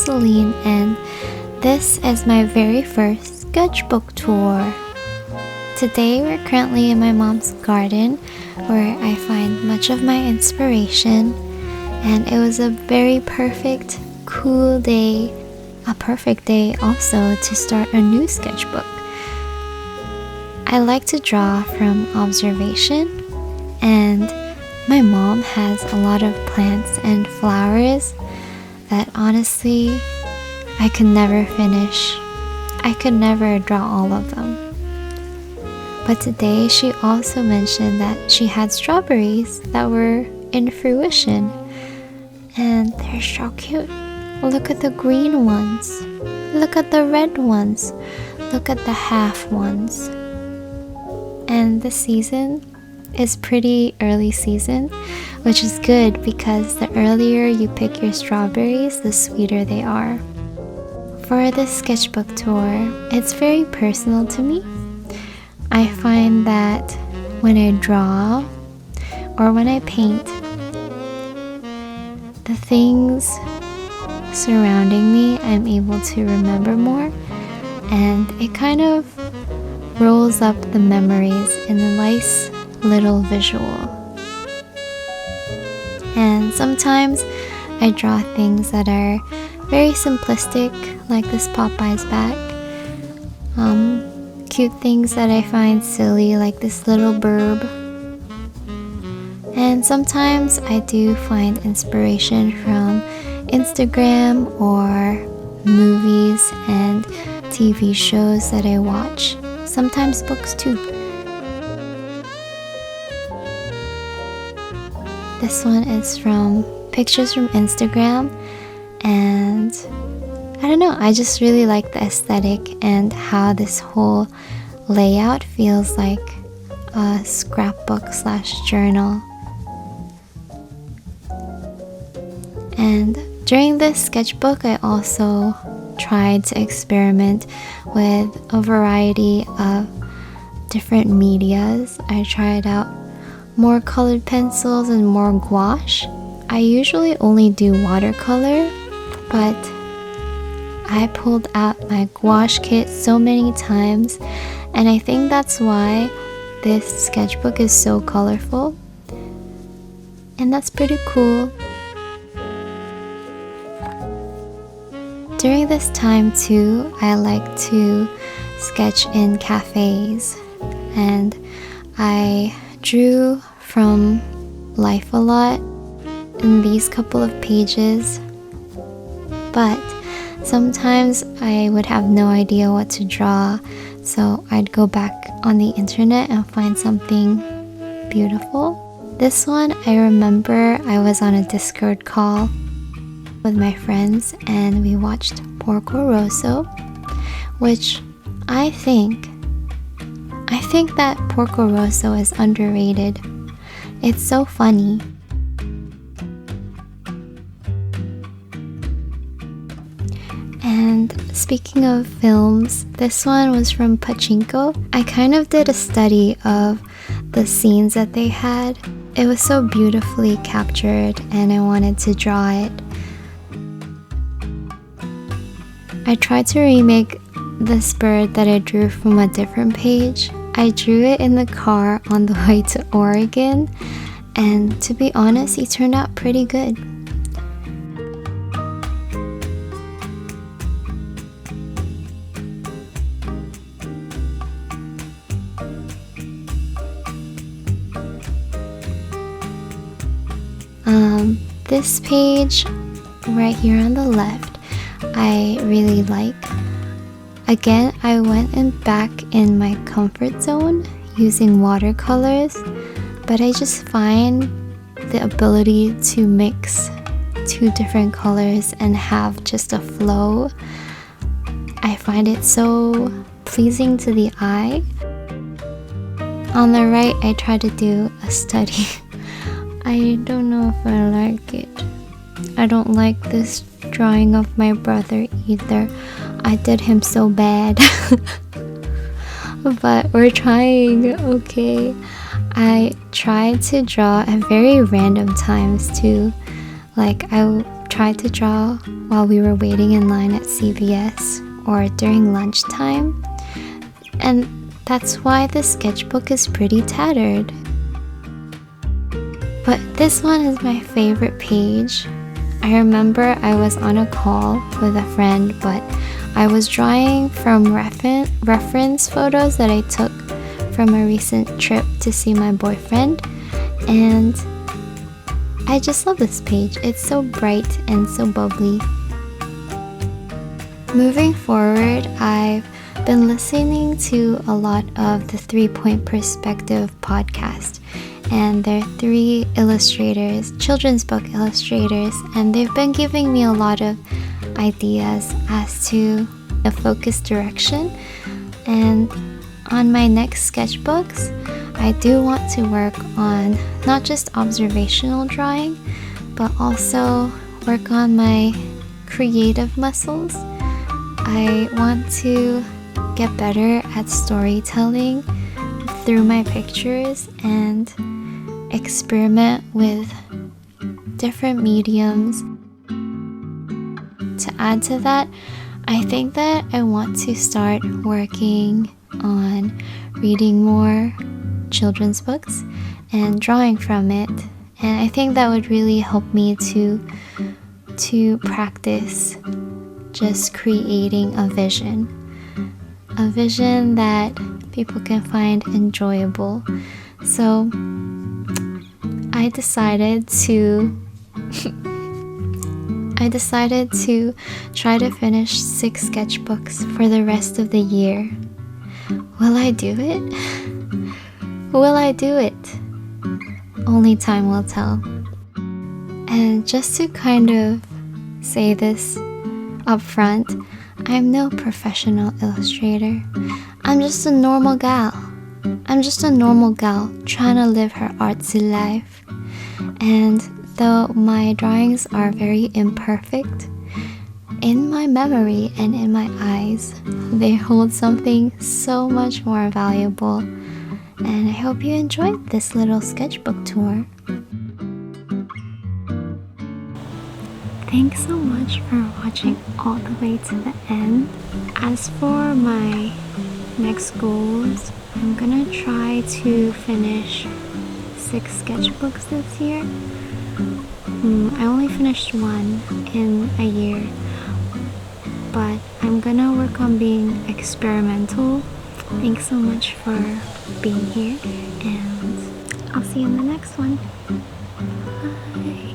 Celine, and this is my very first sketchbook tour. Today we're currently in my mom's garden where I find much of my inspiration, and it was a very perfect, cool day, a perfect day also to start a new sketchbook. I like to draw from observation, and my mom has a lot of plants and flowers that honestly I could never finish. I could never draw all of them. But today she also mentioned that she had strawberries that were in fruition, and they're so cute. Look at the green ones. Look at the red ones. Look at the half ones. And the season is pretty early season, which is good because the earlier you pick your strawberries, the sweeter they are. For this sketchbook tour, it's very personal to me. I find that when I draw or when I paint, the things surrounding me I'm able to remember more, and it kind of rolls up the memories in a nice little visual. And sometimes I draw things that are very simplistic, like this Popeye's bag. Cute things that I find silly, like this little burb. And sometimes I do find inspiration from Instagram or movies and TV shows that I watch. Sometimes books too. This one is from pictures from Instagram, and I don't know, I just really like the aesthetic and how this whole layout feels like a scrapbook / journal. And during this sketchbook, I also tried to experiment with a variety of different medias. I tried out more colored pencils and more gouache. I usually only do watercolor, but I pulled out my gouache kit so many times, and I think that's why this sketchbook is so colorful, and that's pretty cool. During this time too, I like to sketch in cafes, and I drew from life a lot in these couple of pages, but sometimes I would have no idea what to draw, so I'd go back on the internet and find something beautiful. This one, I remember I was on a Discord call with my friends and we watched Porco Rosso, which I think that Porco Rosso is underrated. It's so funny. And speaking of films, this one was from Pachinko. I kind of did a study of the scenes that they had. It was so beautifully captured and I wanted to draw it. I tried to remake this bird that I drew from a different page. I drew it in the car on the way to Oregon, and to be honest, he turned out pretty good. This page right here on the left, I really like. Again, I went back in my comfort zone using watercolors, but I just find the ability to mix two different colors and have just a flow. I find it so pleasing to the eye. On the right, I try to do a study. I don't know if I like it. I don't like this drawing of my brother either. I did him so bad. But we're trying, okay? I tried to draw at very random times too. Like I tried to draw while we were waiting in line at CVS or during lunchtime, and that's why the sketchbook is pretty tattered. But this one is my favorite page. I remember I was on a call with a friend, but I was drawing from reference photos that I took from a recent trip to see my boyfriend, and I just love this page. It's so bright and so bubbly. Moving forward, I've been listening to a lot of the 3-Point Perspective podcast, and they're 3 illustrators, children's book illustrators, and they've been giving me a lot of ideas as to a focused direction. And on my next sketchbooks, I do want to work on not just observational drawing, but also work on my creative muscles. I want to get better at storytelling through my pictures and experiment with different mediums. To add to that, I think that I want to start working on reading more children's books and drawing from it, and I think that would really help me to practice just creating a vision that people can find enjoyable. So I decided to try to finish 6 sketchbooks for the rest of the year. Will I do it? Will I do it? Only time will tell. And just to kind of say this up front, I'm no professional illustrator. I'm just a normal gal. I'm just a normal gal trying to live her artsy life. And though my drawings are very imperfect, in my memory and in my eyes, they hold something so much more valuable. And I hope you enjoyed this little sketchbook tour. Thanks so much for watching all the way to the end. As for my next goals, I'm gonna try to finish 6 sketchbooks this year. I only finished 1 in a year, but I'm gonna work on being experimental. Thanks so much for being here, and I'll see you in the next one. Bye.